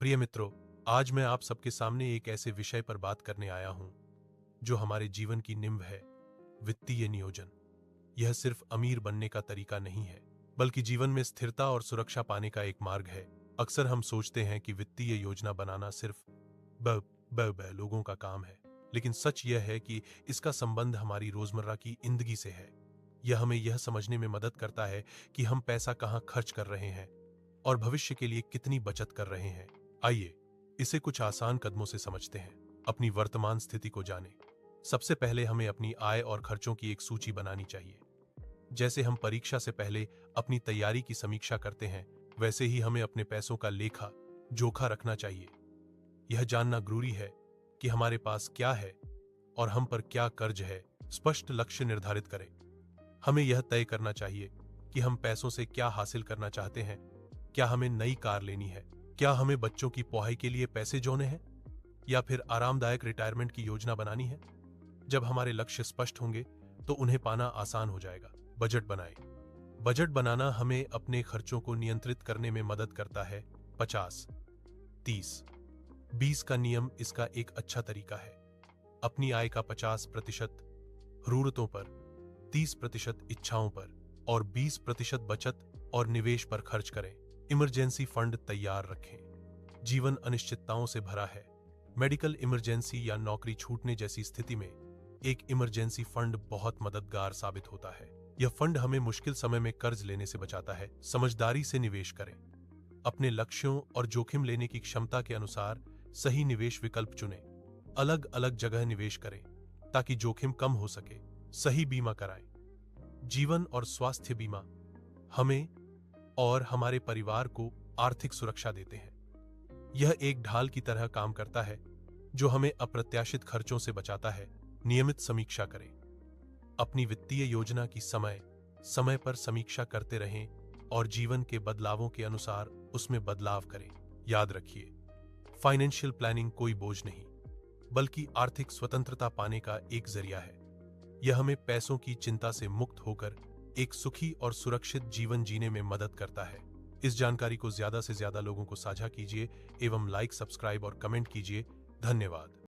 प्रिय मित्रों, आज मैं आप सबके सामने एक ऐसे विषय पर बात करने आया हूं जो हमारे जीवन की नींव है, वित्तीय नियोजन। यह सिर्फ अमीर बनने का तरीका नहीं है, बल्कि जीवन में स्थिरता और सुरक्षा पाने का एक मार्ग है। अक्सर हम सोचते हैं कि वित्तीय योजना बनाना सिर्फ लोगों का काम है, लेकिन सच यह है कि इसका संबंध हमारी रोजमर्रा की जिंदगी से है। यह हमें यह समझने में मदद करता है कि हम पैसा कहां खर्च कर रहे हैं और भविष्य के लिए कितनी बचत कर रहे हैं। आइए इसे कुछ आसान कदमों से समझते हैं, अपनी वर्तमान स्थिति को जानें। सबसे पहले हमें अपनी आय और खर्चों की एक सूची बनानी चाहिए। जैसे हम परीक्षा से पहले अपनी तैयारी की समीक्षा करते हैं, वैसे ही हमें अपने पैसों का लेखा जोखा रखना चाहिए। यह जानना जरूरी है कि हमारे पास क्या है और हम पर क्या कर्ज है। स्पष्ट लक्ष्य निर्धारित करें। हमें यह तय करना चाहिए कि हम पैसों से क्या हासिल करना चाहते हैं। क्या हमें नई कार लेनी है? क्या हमें बच्चों की पढ़ाई के लिए पैसे जोड़ने हैं, या फिर आरामदायक रिटायरमेंट की योजना बनानी है? जब हमारे लक्ष्य स्पष्ट होंगे तो उन्हें पाना आसान हो जाएगा। बजट बनाएं। बजट बनाना हमें अपने खर्चों को नियंत्रित करने में मदद करता है। 50-30-20 का नियम इसका एक अच्छा तरीका है। अपनी आय का 50% जरूरतों पर, 30% इच्छाओं पर और 20% बचत और निवेश पर खर्च करें। इमरजेंसी फंड तैयार रखें। जीवन अनिश्चितताओं से भरा है। मेडिकल इमरजेंसी या नौकरी छूटने जैसी स्थिति में एक इमरजेंसी फंड बहुत मददगार साबित होता है। यह फंड हमें मुश्किल समय में कर्ज लेने से बचाता है। समझदारी से निवेश करें। अपने लक्ष्यों और जोखिम लेने की क्षमता के अनुसार सही निवेश विकल्प चुनें। अलग अलग जगह निवेश करें ताकि जोखिम कम हो सके। सही बीमा कराएं। जीवन और स्वास्थ्य बीमा हमें और हमारे परिवार को आर्थिक सुरक्षा देते हैं। यह एक ढाल की तरह काम करता है जो हमें अप्रत्याशित खर्चों से बचाता है। नियमित समीक्षा करें। अपनी वित्तीय योजना की समय समय पर समीक्षा करते रहें और जीवन के बदलावों के अनुसार उसमें बदलाव करें। याद रखिए, फाइनेंशियल प्लानिंग कोई बोझ नहीं, बल्कि आर्थिक स्वतंत्रता पाने का एक जरिया है। यह हमें पैसों की चिंता से मुक्त होकर एक सुखी और सुरक्षित जीवन जीने में मदद करता है। इस जानकारी को ज्यादा से ज्यादा लोगों को साझा कीजिए एवं लाइक, सब्सक्राइब और कमेंट कीजिए। धन्यवाद।